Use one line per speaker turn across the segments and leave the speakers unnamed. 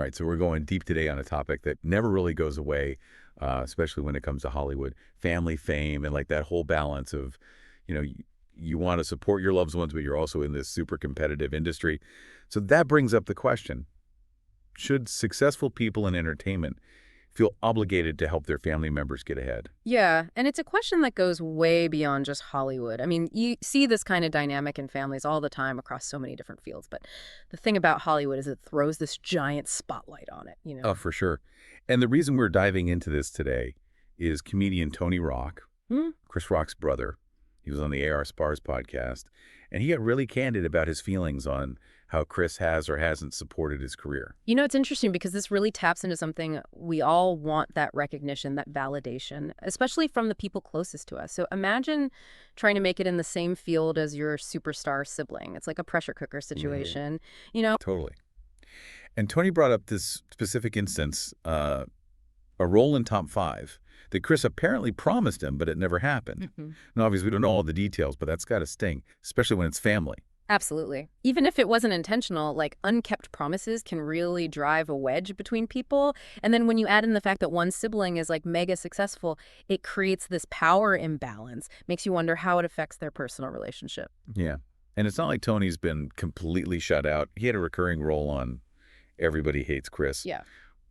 All right, so we're going deep today on a topic that never really goes away, especially when it comes to Hollywood, family, fame, and like that whole balance of, you want to support your loved ones, but you're also in this super competitive industry. So that brings up the question, should successful people in entertainment feel obligated to help their family members get ahead?
Yeah, and it's a question that goes way beyond just Hollywood. I mean, you see this kind of dynamic in families all the time across so many different fields, but the thing about Hollywood is it throws this giant spotlight on it, you
Oh,
know?
for sure. And the reason we're diving into this today is comedian Tony Rock,
Hmm?
Chris Rock's brother. He was on the AR Spars podcast, and he got really candid about his feelings on how Chris has or hasn't supported his career.
You know, it's interesting because this really taps into something we all want, that recognition, that validation, especially from the people closest to us. So imagine trying to make it in the same field as your superstar sibling. It's like a pressure cooker
Right.
situation, you know?
Totally. And Tony brought up this specific instance, a role in Top 5 that Chris apparently promised him, but it never happened.
Mhm.
Now, obviously, we don't know all the details, but that's got to sting, especially when it's family.
Absolutely. Even if it wasn't intentional, like unkept promises can really drive a wedge between people. And then when you add in the fact that one sibling is like mega successful, it creates this power imbalance, makes you wonder how it affects their personal relationship.
Yeah. And it's not like Tony's been completely shut out. He had a recurring role on Everybody Hates Chris.
Yeah.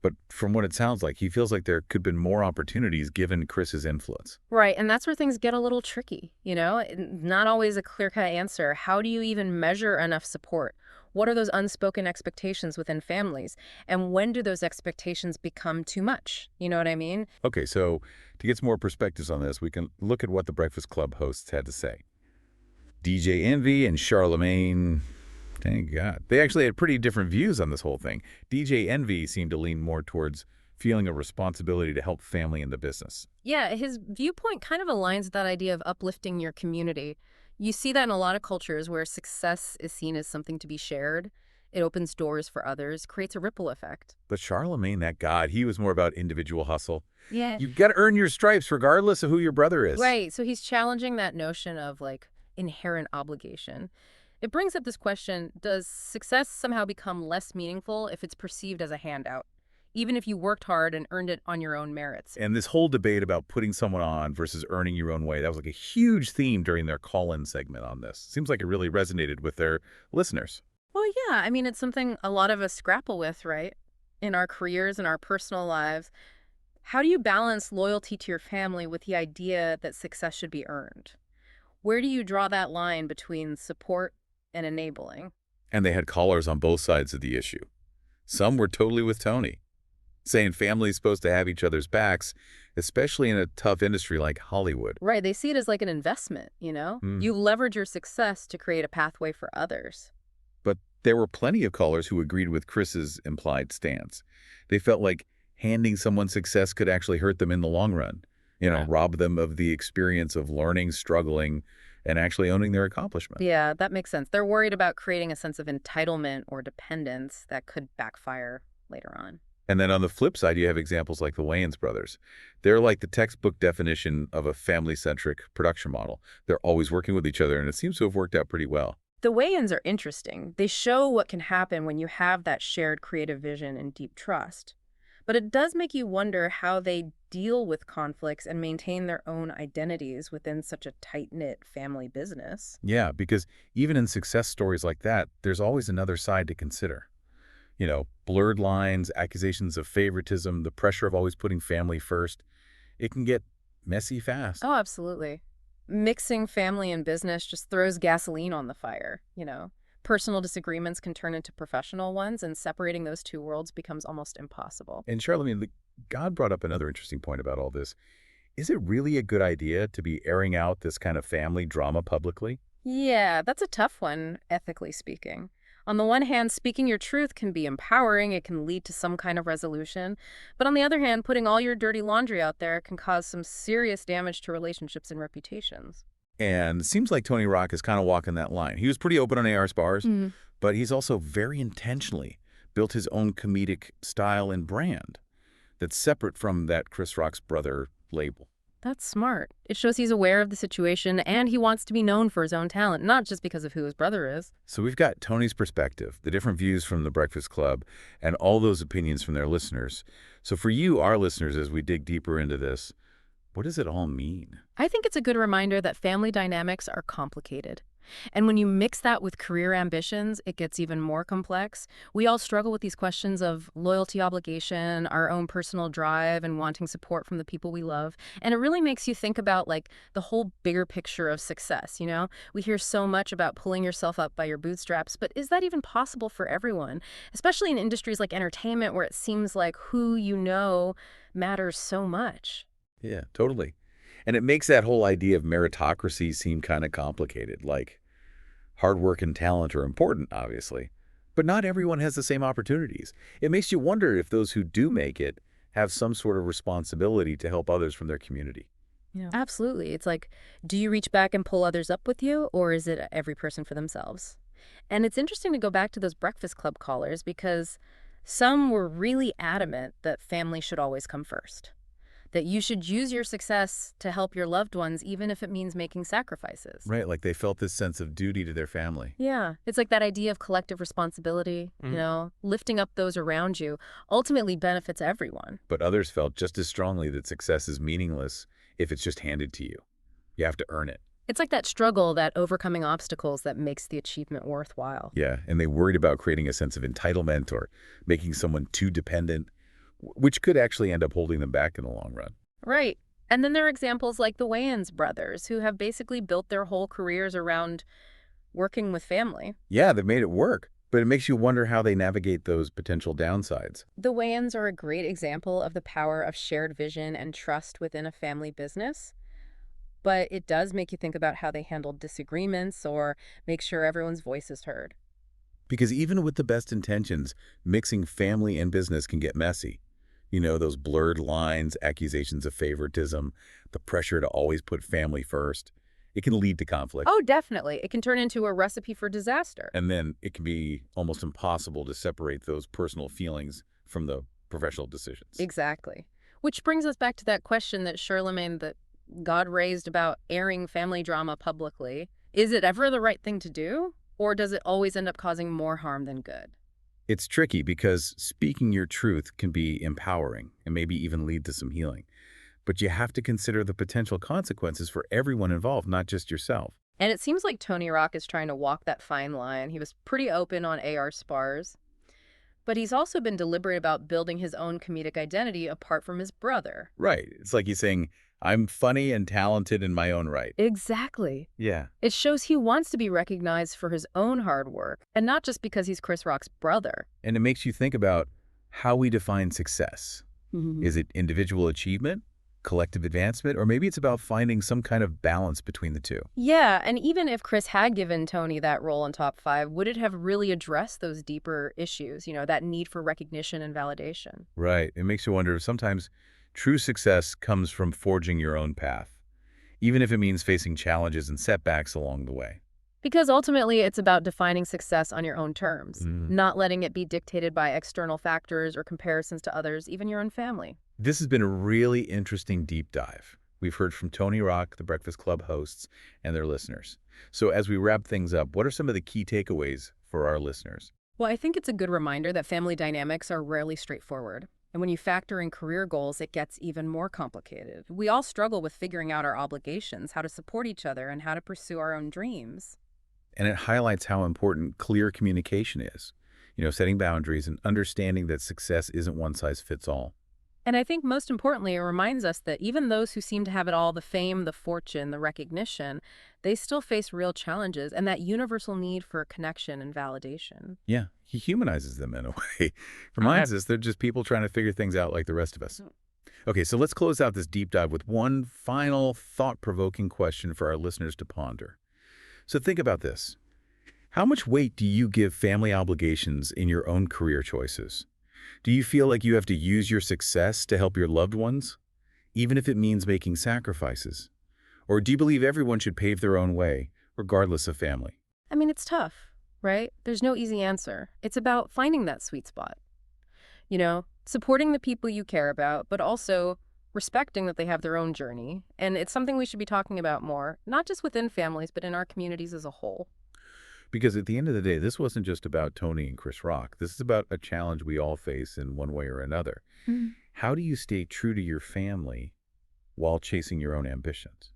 But from what it sounds like, he feels like there could have been more opportunities given Chris's influence.
Right. And that's where things get a little tricky, you know? Not always a clear-cut answer. How do you even measure enough support? What are those unspoken expectations within families? And when do those expectations become too much? You know what I mean?
Okay, so to get some more perspectives on this, we can look at what the Breakfast Club hosts had to say. DJ Envy and Charlemagne, thank God. They actually had pretty different views on this whole thing. DJ Envy seemed to lean more towards feeling a responsibility to help family in the business.
Yeah, his viewpoint kind of aligns with that idea of uplifting your community. You see that in a lot of cultures where success is seen as something to be shared. It opens doors for others, creates a ripple effect.
But Charlemagne, that god, he was more about individual hustle.
Yeah.
You've got to earn your stripes regardless of who your brother is.
Right. So he's challenging that notion of like inherent obligation. It brings up this question, does success somehow become less meaningful if it's perceived as a handout, even if you worked hard and earned it on your own merits?
And this whole debate about putting someone on versus earning your own way, that was like a huge theme during their call-in segment on this. Seems like it really resonated with their listeners.
Well, yeah. I mean, it's something a lot of us grapple with, right? In our careers and our personal lives. How do you balance loyalty to your family with the idea that success should be earned? Where do you draw that line between support and enabling?
And they had callers on both sides of the issue. Some were totally with Tony, saying family's supposed to have each other's backs, especially in a tough industry like Hollywood.
Right. They see it as like an investment, you know?
Hmm.
You leverage your success to create a pathway for others.
But there were plenty of callers who agreed with Chris's implied stance. They felt like handing someone success could actually hurt them in the long run,
Yeah.
rob them of the experience of learning, struggling, and actually owning their accomplishment.
Yeah, that makes sense. They're worried about creating a sense of entitlement or dependence that could backfire later on.
And then on the flip side, you have examples like the Wayans brothers. They're like the textbook definition of a family-centric production model. They're always working with each other, and it seems to have worked out pretty well.
The weigh-ins are interesting. They show what can happen when you have that shared creative vision and deep trust. But it does make you wonder how they deal with conflicts and maintain their own identities within such a tight-knit family business.
Yeah, because even in success stories like that, there's always another side to consider. Blurred lines, accusations of favoritism, the pressure of always putting family first. It can get messy fast.
Oh, absolutely. Mixing family and business just throws gasoline on the fire, you know. Personal disagreements can turn into professional ones, and separating those two worlds becomes almost impossible.
And Charlemagne, God brought up another interesting point about all this. Is it really a good idea to be airing out this kind of family drama publicly?
Yeah, that's a tough one, ethically speaking. On the one hand, speaking your truth can be empowering, it can lead to some kind of resolution. But on the other hand, putting all your dirty laundry out there can cause some serious damage to relationships and reputations.
And it seems like Tony Rock is kind of walking that line. He was pretty open on AR Spars,
Mm.
but he's also very intentionally built his own comedic style and brand that's separate from that Chris Rock's brother label.
That's smart. It shows he's aware of the situation and he wants to be known for his own talent, not just because of who his brother is.
So we've got Tony's perspective, the different views from the Breakfast Club, and all those opinions from their listeners. So for you, our listeners, as we dig deeper into this, what does it all mean?
I think it's a good reminder that family dynamics are complicated. And when you mix that with career ambitions, it gets even more complex. We all struggle with these questions of loyalty obligation, our own personal drive, and wanting support from the people we love. And it really makes you think about like the whole bigger picture of success, you know? We hear so much about pulling yourself up by your bootstraps, but is that even possible for everyone? Especially in industries like entertainment where it seems like who you know matters so much.
Yeah, totally. And it makes that whole idea of meritocracy seem kind of complicated. Like, hard work and talent are important, obviously, but not everyone has the same opportunities. It makes you wonder if those who do make it have some sort of responsibility to help others from their community.
Yeah. Absolutely. It's like, do you reach back and pull others up with you, or is it every person for themselves? And it's interesting to go back to those Breakfast Club callers because some were really adamant that family should always come first, that you should use your success to help your loved ones, even if it means making sacrifices.
Right, like they felt this sense of duty to their family.
Yeah, it's like that idea of collective responsibility, lifting up those around you ultimately benefits everyone.
But others felt just as strongly that success is meaningless if it's just handed to you. You have to earn it.
It's like that struggle, that overcoming obstacles that makes the achievement worthwhile.
Yeah, and they worried about creating a sense of entitlement or making someone too dependent, which could actually end up holding them back in the long run.
Right. And then there are examples like the Wayans brothers, who have basically built their whole careers around working with family.
Yeah, they've made it work, but it makes you wonder how they navigate those potential downsides.
The Wayans are a great example of the power of shared vision and trust within a family business. But it does make you think about how they handled disagreements or make sure everyone's voice is heard.
Because even with the best intentions, mixing family and business can get messy. You know, those blurred lines, accusations of favoritism, the pressure to always put family first. It can lead to conflict.
Oh, definitely. It can turn into a recipe for disaster.
And then it can be almost impossible to separate those personal feelings from the professional decisions.
Exactly. Which brings us back to that question that Charlemagne, that God raised about airing family drama publicly. Is it ever the right thing to do? Or does it always end up causing more harm than good?
It's tricky because speaking your truth can be empowering and maybe even lead to some healing. But you have to consider the potential consequences for everyone involved, not just yourself.
And it seems like Tony Rock is trying to walk that fine line. He was pretty open on AR spars, but he's also been deliberate about building his own comedic identity apart from his brother.
Right. It's like he's saying, I'm funny and talented in my own right.
Exactly.
Yeah.
It shows he wants to be recognized for his own hard work, and not just because he's Chris Rock's brother.
And it makes you think about how we define success. Is it individual achievement, collective advancement, or maybe it's about finding some kind of balance between the two?
Yeah, and even if Chris had given Tony that role in Top 5, would it have really addressed those deeper issues, that need for recognition and validation?
Right. It makes you wonder if sometimes true success comes from forging your own path, even if it means facing challenges and setbacks along the way.
Because ultimately, it's about defining success on your own terms, not letting it be dictated by external factors or comparisons to others, even your own family.
This has been a really interesting deep dive. We've heard from Tony Rock, the Breakfast Club hosts, and their listeners. So as we wrap things up, what are some of the key takeaways for our listeners?
Well, I think it's a good reminder that family dynamics are rarely straightforward. And when you factor in career goals, it gets even more complicated. We all struggle with figuring out our obligations, how to support each other, and how to pursue our own dreams.
And it highlights how important clear communication is. Setting boundaries and understanding that success isn't one size fits all.
And I think most importantly, it reminds us that even those who seem to have it all, the fame, the fortune, the recognition, they still face real challenges and that universal need for connection and validation.
Yeah, he humanizes them in a way. Reminds us they're just people trying to figure things out like the rest of us. Okay, so let's close out this deep dive with one final thought-provoking question for our listeners to ponder. So think about this. How much weight do you give family obligations in your own career choices? Do you feel like you have to use your success to help your loved ones, even if it means making sacrifices? Or do you believe everyone should pave their own way, regardless of family?
I mean, it's tough, right? There's no easy answer. It's about finding that sweet spot. Supporting the people you care about, but also respecting that they have their own journey. And it's something we should be talking about more, not just within families, but in our communities as a whole.
Because at the end of the day, this wasn't just about Tony and Chris Rock. This is about a challenge we all face in one way or another.
Mm.
How do you stay true to your family while chasing your own ambitions?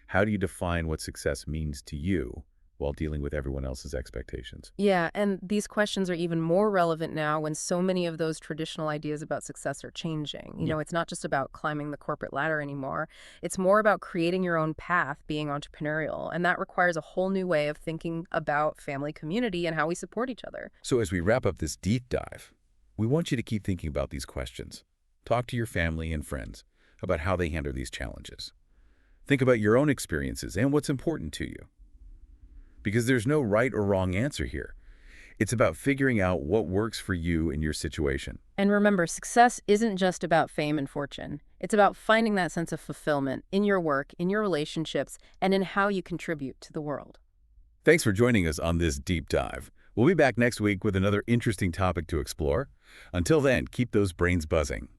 How do you define what success means to you while dealing with everyone else's expectations?
Yeah, and these questions are even more relevant now when so many of those traditional ideas about success are changing.
Yeah.
It's not just about climbing the corporate ladder anymore. It's more about creating your own path, being entrepreneurial, and that requires a whole new way of thinking about family community and how we support each other.
So as we wrap up this deep dive, we want you to keep thinking about these questions. Talk to your family and friends about how they handle these challenges. Think about your own experiences and what's important to you. Because there's no right or wrong answer here. It's about figuring out what works for you in your situation.
And remember, success isn't just about fame and fortune. It's about finding that sense of fulfillment in your work, in your relationships, and in how you contribute to the world.
Thanks for joining us on this deep dive. We'll be back next week with another interesting topic to explore. Until then, keep those brains buzzing.